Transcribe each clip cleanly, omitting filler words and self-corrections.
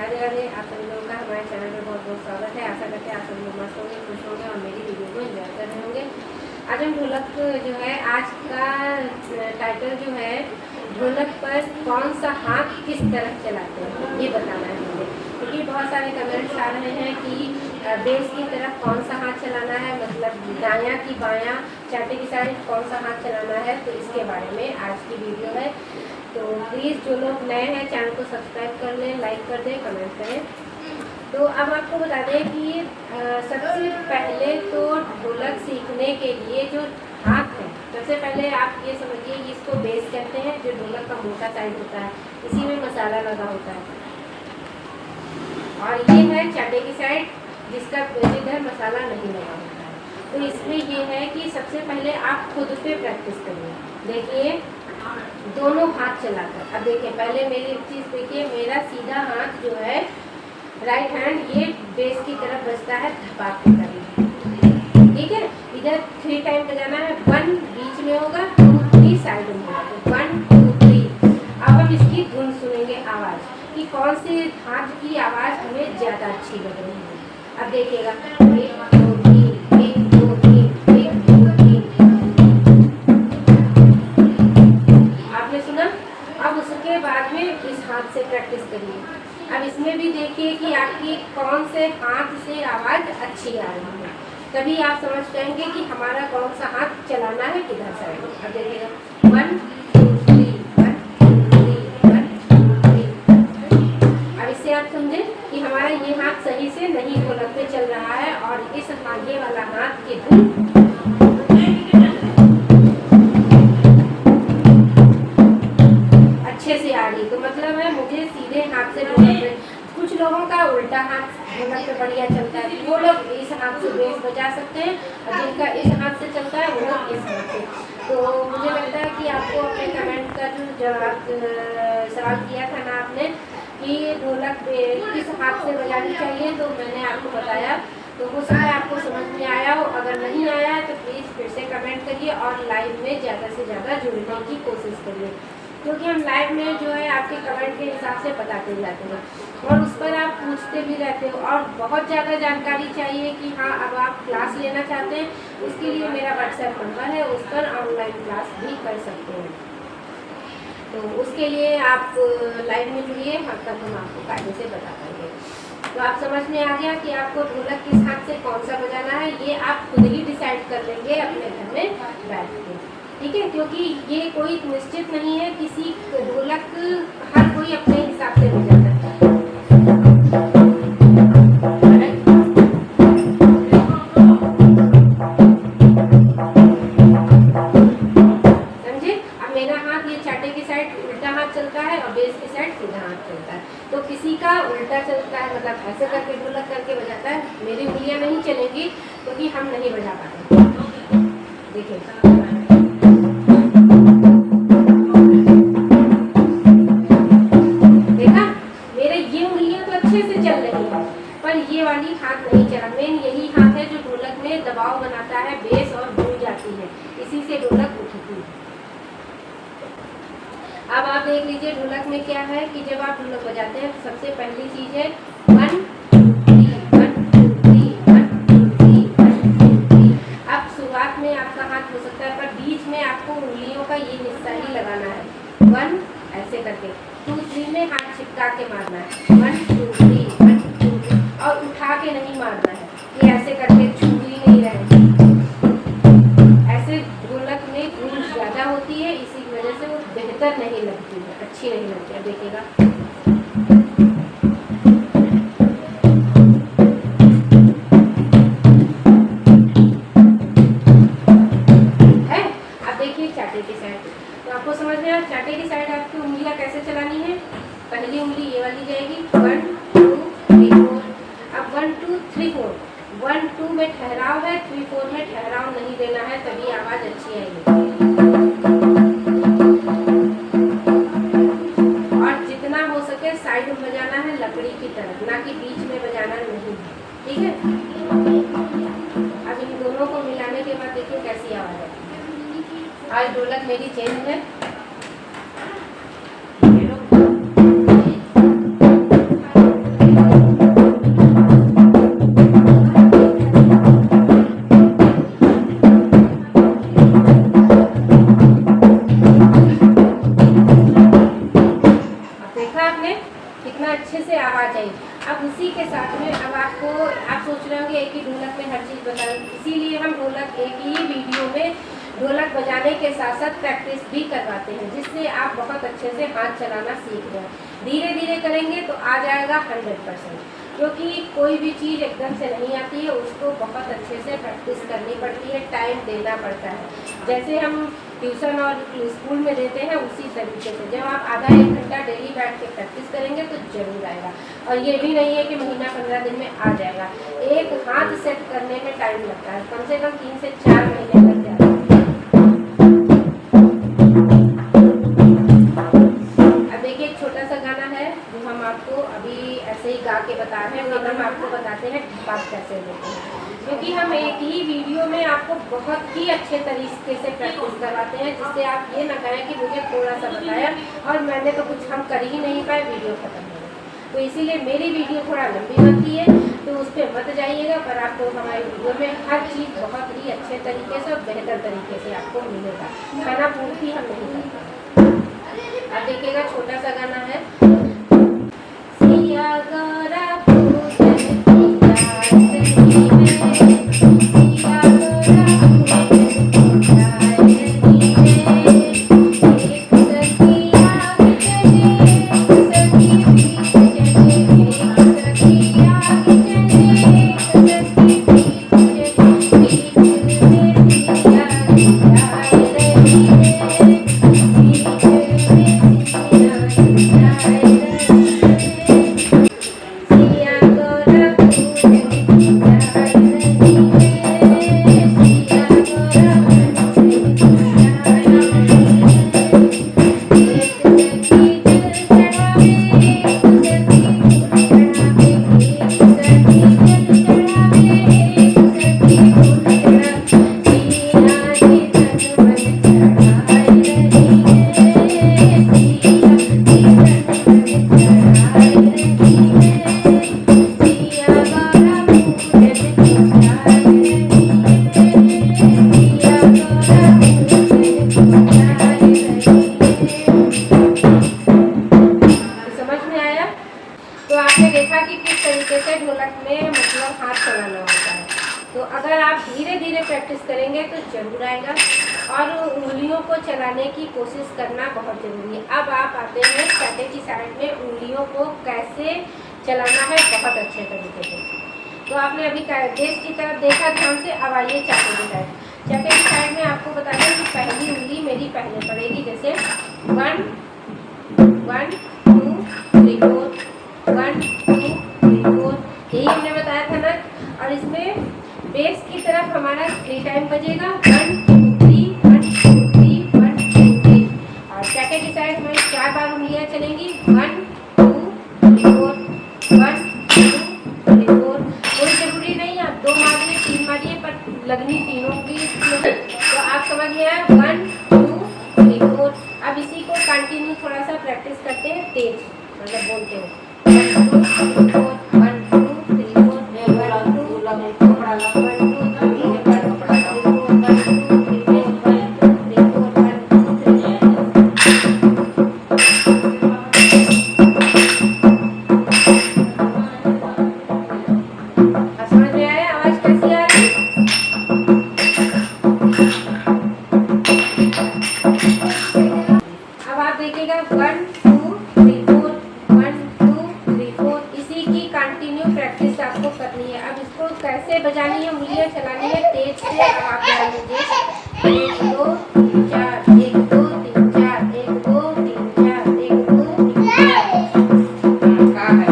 राधे राधे। आप सभी लोगों का हमारे चैनल में बहुत बहुत स्वागत है। आशा करते हैं आप सभी लोग मस्त होंगे, खुश होंगे और मेरी वीडियो को एंजॉय कर रहे होंगे। आज हम ढोलक जो है, आज का टाइटल जो है, ढोलक पर कौन सा हाथ किस तरफ चलाते हैं ये बताना है मुझे, क्योंकि बहुत सारे कमेंट्स आ रहे हैं कि बेस की तरफ कौन सा हाथ चलाना है, मतलब दायां की बायां, चाटे की साइड कौन सा हाथ चलाना है। तो इसके बारे में आज की वीडियो है। तो प्लीज़ जो लोग नए हैं चैनल को सब्सक्राइब कर लें, लाइक कर दें, कमेंट करें। तो अब आपको बता दें कि सबसे पहले तो ढोलक सीखने के लिए जो हाथ है, सबसे पहले आप ये समझिए कि इसको बेस कहते हैं, जो ढोलक का मोटा साइड होता है, इसी में मसाला लगा होता है। और ये है चाटे की साइड, जिसका जिधर मसाला नहीं लगा होता है। तो इसमें ये है कि सबसे पहले आप खुद पे प्रैक्टिस करिए। देखिए दोनों हाथ चलाकर, अब देखिए पहले मेरी एक चीज़ देखिए, मेरा सीधा हाथ जो है राइट हैंड, ये बेस की तरफ बजता है धपाक के करीब, ठीक है। इधर 3 टाइम बजाना है, 1 बीच में होगा, 2 3 साइड में होगा, तो 1 2 3। अब हम इसकी धुन सुनेंगे, आवाज़ कि कौन से हाथ की आवाज़ हमें ज़्यादा अच्छी लग रही है। अब देखिएगा 1 2 3 1 2 3 1 2 3, आपने सुना। अब उसके बाद में इस हाथ से प्रैक्टिस करिए। अब इसमें भी देखिए कि आपकी कौन से हाथ से आवाज़ अच्छी आ रही है, तभी आप समझ पाएंगे कि हमारा कौन सा हाथ चलाना है किधर साइड। अब देखिएगा 1 2 3 1 2 3 1 2 3। अब इससे आप समझे कि हमारा ये हाथ सही से नहीं ढोलक पे चल रहा है, और इस आगे वाला हाथ की धुन अच्छे से आ रही। तो मतलब है मुझे सीधे हाथ से ढोलक पे, कुछ लोगों का उल्टा हाथ ढोलक पे बढ़िया चलता है, वो लोग इस हाथ से बेस बजा सकते हैं, और जिनका इस हाथ से चलता है वो लोग इस हाथ से। तो मुझे लगता है कि आपको अपने कमेंट का जो जवाब सवाल किया था ना आपने कि ढोलक किस हाथ से बजानी चाहिए, तो मैंने आपको बताया। तो वो समय आपको समझ में आया हो, अगर नहीं आया है तो प्लीज़ फिर से कमेंट करिए और लाइव में ज़्यादा से ज़्यादा जुड़ने की कोशिश करिए, क्योंकि हम लाइव में जो है आपके कमेंट के हिसाब से बताते जाते हैं, और उस पर आप पूछते भी रहते हो, और बहुत ज़्यादा जानकारी चाहिए कि हाँ अब आप क्लास लेना चाहते हैं, उसके लिए मेरा व्हाट्सएप नंबर है, उस पर ऑनलाइन क्लास भी कर सकते हैं। तो उसके लिए आप लाइव में जुड़िए, हर तक हम आपको कायदे से बता पाएंगे। तो आप समझ में आ गया कि आपको ढोलक किस हाथ से कौन सा बजाना है, ये आप खुद ही डिसाइड कर लेंगे अपने घर में बैठ के, ठीक है। क्योंकि ये कोई निश्चित नहीं है, किसी ढोलक हर कोई अपने हिसाब से बजा सकता है। समझे। अब मेरा हाथ ये चाटे की साइड उल्टा हाथ चलता है और बेस की साइड सीधा हाथ चलता है, तो किसी का उल्टा चलता है, मतलब ऐसे करके ढोलक करके बजाता है, मेरी उंगलियां नहीं चलेंगी क्योंकि हम नहीं बजा पाते। देखिए पर ये वाली हाथ नहीं चला। मेन यही हाथ है जो ढोलक में दबाव बनाता है, बेस और धुन जाती है, इसी से ढोलक उठती है। अब आप देख लीजिए ढोलक में क्या है कि जब आप ढोलक बजाते हैं तो सबसे पहली चीज है 1 2 3 1 2 3 1 2 3 1 2 3। अब शुरुआत में आपका हाथ हो सकता है, पर बीच में आपको उंगलियों का ये हिस्सा ही लगाना है। 1 ऐसे करके, 2 3 में हाथ चिपका के मारना है, 1 2 3 1 2 3, और उठा के नहीं मारना है, ये ऐसे करके छुरी नहीं रहेगी। ऐसे ढोलक में धूल ज़्यादा होती है, इसी वजह से वो बेहतर नहीं लगती है, अच्छी नहीं लगती है। देखिएगा है। अब देखिए चाटे की साइड, तो आपको समझ में आया चाटे की साइड आपकी उंगलियां कैसे चलानी है। पहली उंगली ये वाली जाएगी 1 2 3 4। अब 1 2 3 4, 1 2 में ठहराव है, 3 4 में ठहराव नहीं देना है, तभी आवाज़ अच्छी आएगी। और जितना हो सके साइड में बजाना है, लकड़ी की तरफ, ना कि बीच में बजाना नहीं है, ठीक है। अब इन दोनों को मिलाने के बाद देखिए कैसी आवाज़ है। आज ढोलक मेरी चेंज है, कितना अच्छे से आवाज़ आई। अब उसी के साथ में अब आप सोच रहे होंगे एक ही ढोलक में हर चीज़ बता रहे, इसीलिए हम ढोलक एक ही वीडियो में ढोलक बजाने के साथ साथ प्रैक्टिस भी करवाते हैं, जिससे आप बहुत अच्छे से हाथ चलाना सीख जाए। धीरे धीरे करेंगे तो आ जाएगा 100%, क्योंकि कोई भी चीज़ एकदम से नहीं आती है, उसको बहुत अच्छे से प्रैक्टिस करनी पड़ती है, टाइम देना पड़ता है। जैसे हम ट्यूशन और स्कूल में देते हैं उसी तरीके से जब आप आधा 1 घंटा डेली बैठ के प्रैक्टिस करेंगे तो जरूर आएगा। और ये भी नहीं है कि महीना 15 दिन में आ जाएगा, एक हाथ सेट करने में टाइम लगता है, कम से कम 3 से 4 महीने लग जाते हैं। अब देखिए एक छोटा सा गाना है जो हम आपको अभी ऐसे ही गा के बता रहे हैं, लेकिन हम आपको बताते हैं बात कैसे देते हैं, क्योंकि हम एक ही वीडियो में आपको बहुत ही अच्छे तरीके से प्रैक्टिस करवाते हैं, जिससे आप ये ना कहें कि मुझे थोड़ा सा बताया और मैंने तो कुछ हम कर ही नहीं पाए, वीडियो खत्म हो गया। तो इसीलिए मेरी वीडियो थोड़ा लंबी बनती है, तो उस पर मत जाइएगा, पर आपको हमारी वीडियो में हर चीज़ बहुत ही अच्छे तरीके से और बेहतर तरीके से आपको मिलेगा, खाना पूर्ति हम नहीं करते। अब देखिएगा छोटा सा गाना है, सिया गौरा ढोलक में मतलब हाथ चलाना होता है। तो अगर आप धीरे धीरे प्रैक्टिस करेंगे तो जरूर आएगा, और उंगलियों को चलाने की कोशिश करना बहुत ज़रूरी है। अब आप आते हैं चाटे की साइड में उंगलियों को कैसे चलाना है बहुत अच्छे तरीके से। तो आपने अभी देश की तरफ देखा ध्यान से, अब आइए चाटे की साइड। चाटे की साइड में आपको बता दें कि पहली उंगली मेरी पहले पड़ेगी, जैसे 1 1 2 3 4 1 2 3 4, यही हमने बताया था ना। और इसमें बेस की तरफ हमारा 3 टाइम बजेगा, 1 2 3 1 2 3 1 2 3। और चाटे की साइड में 4 बार उंगलियां चलेंगी, 1 2 3 4 1 2 3 4। कोई जरूरी नहीं आप 2 मारिए 3 मारिए, पर लगनी तीनों की। तो आप समझ गए 1 2 3 4। अब इसी को कंटिन्यू थोड़ा सा प्रैक्टिस करते हैं, तेज मतलब बोलते हैं 1 2 3 4 1 2 3 4 1 2 समझ में आया आवाज कैसी आ रही? अब आप देखिएगा 1 2 3 4 1 2 3 4, इसी की कंटिन्यू प्रैक्टिस आपको करनी है। अब इसको कैसे बजानी है, उंगलियां चलानी है तेज से। अब आप ध्यान दीजिए 1 2 3 4 1 2 3 4 1 2 3 4 1 2 3 4।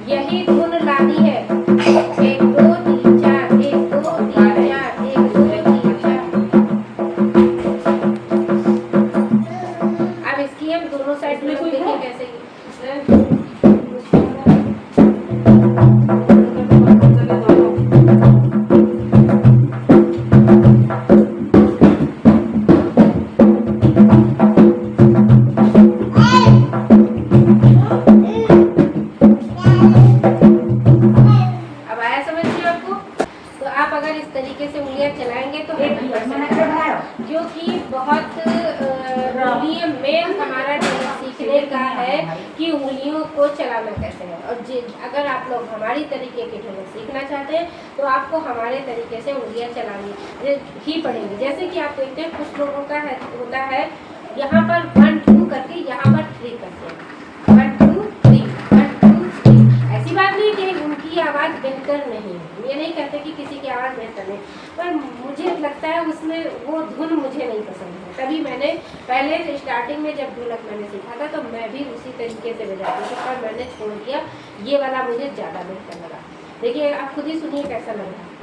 यही धुन लानी है, 1 2 3 4 1 2 3 4 1 2 3 4। अब इसकी हम दोनों साइड में देखिए कैसे उंगलियों को चलाना कैसे है। और अगर आप लोग हमारी तरीके के ढोलक सीखना चाहते हैं तो आपको हमारे तरीके से उंगलियां चलानी ही पड़ेंगी। जैसे कि आप देखते हैं कुछ लोगों का होता है यहाँ पर 1 2 करके यहाँ पर 3 करते हैं, 1 2 3 1 2 3। ऐसी बात नहीं कि उनकी आवाज़ बेहतर नहीं है, ये नहीं कहते कि किसी की आवाज़ बेहतर नहीं, पर मुझे लगता है उसमें वो धुन मुझे नहीं पसंद है। तभी मैंने पहले स्टार्टिंग में जब ढोलक मैंने सीखा था तो मैं भी उसी तरीके से बजाती थी, पर मैंने छोड़ दिया, ये वाला मुझे ज़्यादा बेहतर लगा। देखिए आप खुद ही सुनिए कैसा लग रहा है।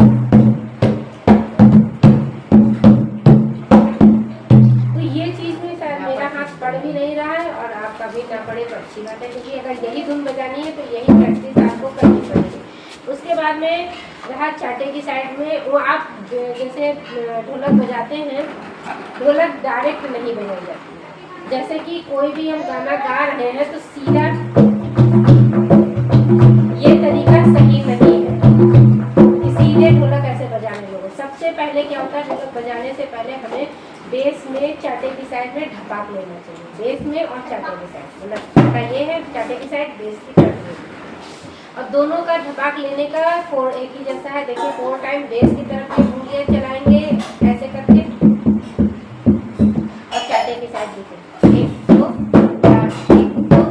पढ़ भी नहीं रहा है और आपका भी ना पढ़े तो अच्छी बात है, क्योंकि अगर यही धुन बजानी है तो यही प्रैक्टिस आपको करनी पड़ेगी। उसके बाद में रहा चाटे की साइड में, वो आप जैसे ढोलक बजाते हैं, ढोलक डायरेक्ट नहीं बजाई जाती। जैसे कि कोई भी हम गाना गा रहे हैं तो सीधा ये तरीका सही नहीं है कि सीधे ढोलक ऐसे बजाने लोगों। सबसे पहले क्या होता है, ढोलक बजाने से पहले हमें बेस में चाटे की साइड में ढपाक लेना चाहिए, बेस में और चाटे की साइड, मतलब ये है चाटे की साइड, बेस की साइड। और दोनों का ढपाक लेने का 4 एक ही जैसा है। देखिए 4 टाइम बेस की तरफ की उंगलियां चलाएंगे ऐसे करके, और चाटे की साइड देखिए 1 2 4 1 2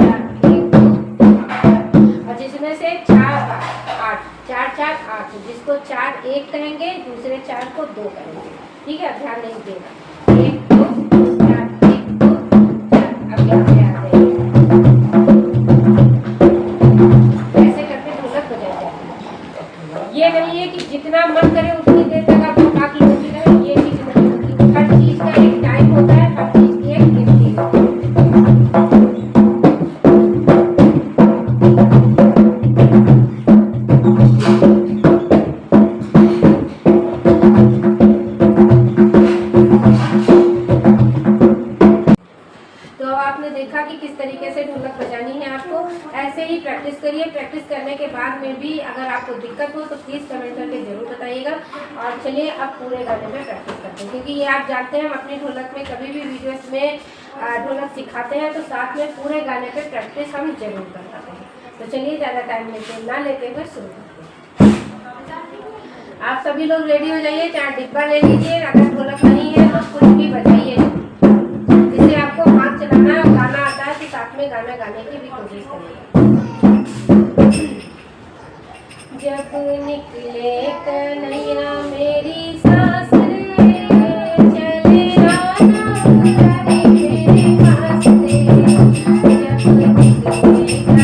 4 1 2, और जिसमें से 4 8 4 4 8, जिसको 4 1 कहेंगे, दूसरे 4 को 2 कहेंगे। ठीक है, ध्यान नहीं देना। 1 2 4 1 2 4, अब यहाँ पे आ गए, ऐसे करके ढोलक बजाई जाती है। ये नहीं है कि जितना मन करे उतनी देर तक आप ढपाक लेते रहे, ये चीज नहीं होती। हर चीज का एक टाइम होता है, हर चीज की एक गिनती होती है। देखा कि किस तरीके से ढोलक बजानी है आपको, ऐसे ही प्रैक्टिस करिए। प्रैक्टिस करने के बाद में भी अगर आपको दिक्कत हो तो प्लीज़ कमेंट करके जरूर बताइएगा। और चलिए अब पूरे गाने में प्रैक्टिस करते हैं, क्योंकि ये आप जानते हैं हम अपनी ढोलक में कभी भी वीडियोस में ढोलक सिखाते हैं तो साथ में पूरे गाने पे प्रैक्टिस हम जरूर कर पाते हैं। तो चलिए ज़्यादा टाइम ना लेते हुए शुरू करते हैं। आप सभी लोग रेडी हो जाइए, चाहे डिब्बा ले लीजिए, अगर ढोलक नहीं है तो कुछ भी बजाइए, जिससे आपको हाथ चलाना गाना आता है तो साथ में गाना गाने की भी कोशिश करिए। जब निकले कन्हैया मेरी सास रे, चले आना मुरारी मेरे पास रे। जब निकले कन्हैया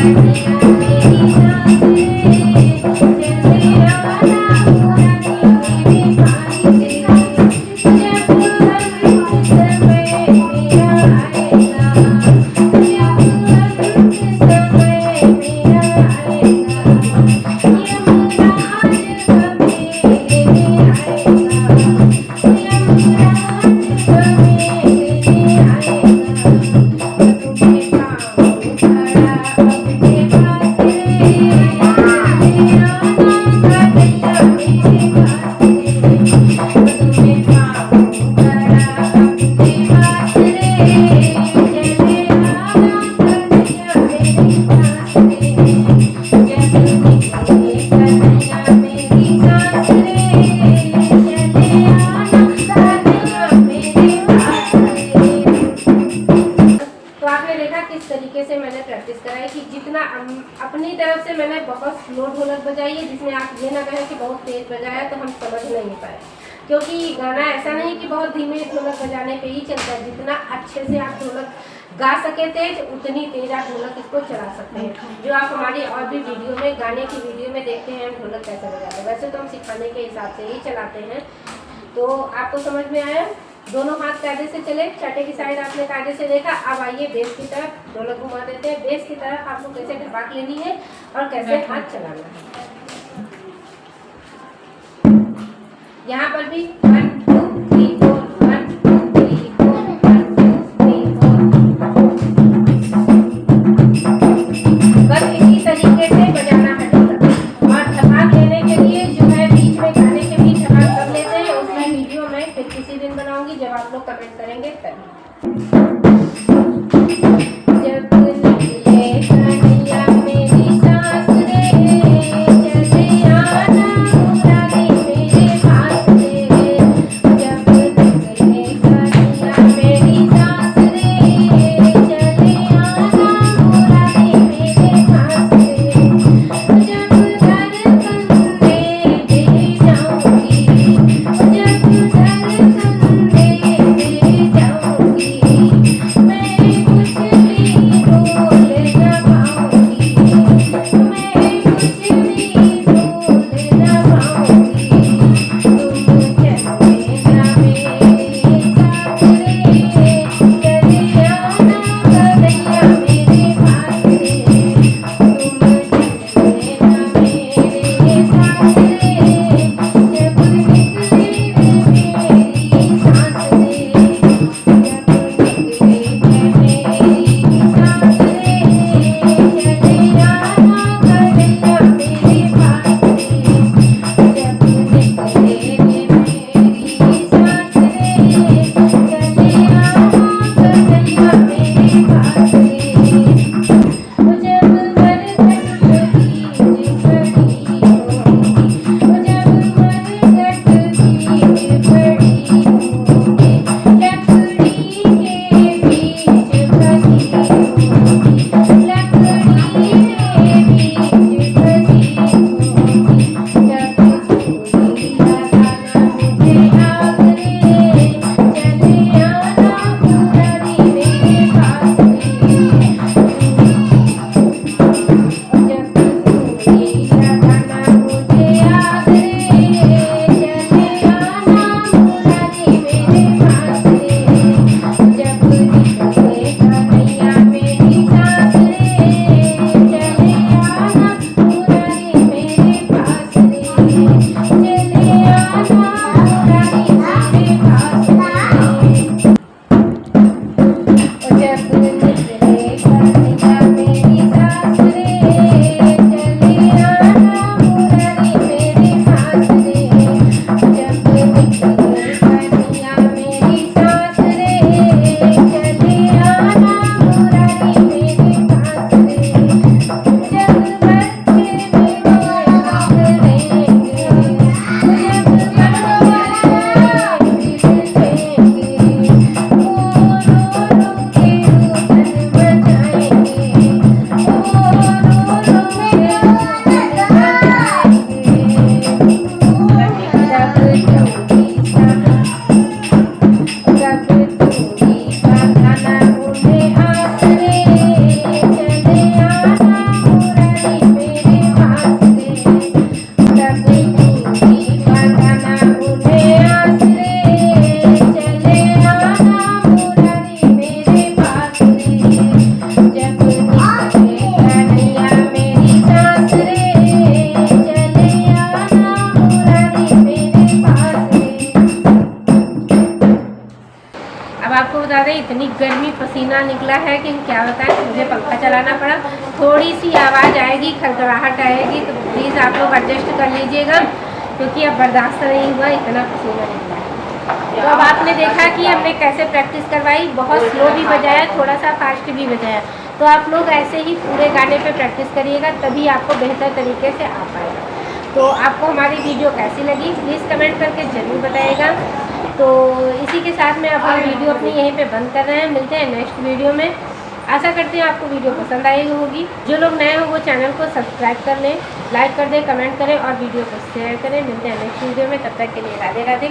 मेरी सास रे, चले आना मुरारी मेरे पास रे। जब अंत समय मेरा आएगा, अपनी तरफ से मैंने बहुत स्लो ढोलक बजाई है, जिसमें आप ये ना कहें कि बहुत तेज बजाया तो हम समझ नहीं पाए, क्योंकि गाना ऐसा नहीं कि बहुत धीमे ढोलक बजाने पे ही चलता है। जितना अच्छे से आप ढोलक गा सके तेज, उतनी तेज आप ढोलक इसको चला सकते हैं, जो आप हमारी और भी वीडियो में, गाने की वीडियो में देखते हैं हम ढोलक कैसे बजाते हैं। वैसे तो हम सिखाने के हिसाब से ही चलाते हैं। तो आपको समझ में आया? दोनों हाथ कायदे से चले, चाटे की साइड आपने कायदे से देखा। अब आइए बेस की तरफ ढोलक घुमा देते हैं। बेस की तरफ आपको कैसे ढपाक लेनी है और कैसे हाथ चलाना है। यहाँ पर भी 1 2 3 4, 1 2 3 4, 1 2 3 4। बस इसी तरीके से बजाना है ढोलक। और ढपाक लेने के लिए जो है बीच में गाने के बीच ढपाक कर लेते हैं, उसमें वीडियो मैं फिर किसी दिन बनाऊंगी जब आप लोग कमेंट करेंगे तभी। जब निकले पसीना निकला है कि क्या बताएं। मुझे पंखा चलाना पड़ा, थोड़ी सी आवाज़ आएगी, खड़खड़ाहट आएगी, तो प्लीज़ आप लोग एडजस्ट कर लीजिएगा, क्योंकि अब बर्दाश्त नहीं हुआ, इतना पसीना निकला है। तो अब आपने देखा कि हमने कैसे प्रैक्टिस करवाई, बहुत स्लो भी बजाया, थोड़ा सा फास्ट भी बजाया। तो आप लोग ऐसे ही पूरे गाने पे प्रैक्टिस करिएगा, तभी आपको बेहतर तरीके से आ पाएगा। तो आपको हमारी वीडियो कैसी लगी प्लीज़ कमेंट करके ज़रूर बताइएगा। तो इसी के साथ में अब हम वीडियो अपनी यहीं पे बंद कर रहे हैं। मिलते हैं नेक्स्ट वीडियो में। आशा करते हैं आपको वीडियो पसंद आई होगी। जो लोग नए हो वो चैनल को सब्सक्राइब कर लें, लाइक कर दें, कमेंट करें और वीडियो को शेयर करें। मिलते हैं नेक्स्ट वीडियो में, तब तक के लिए राधे राधे।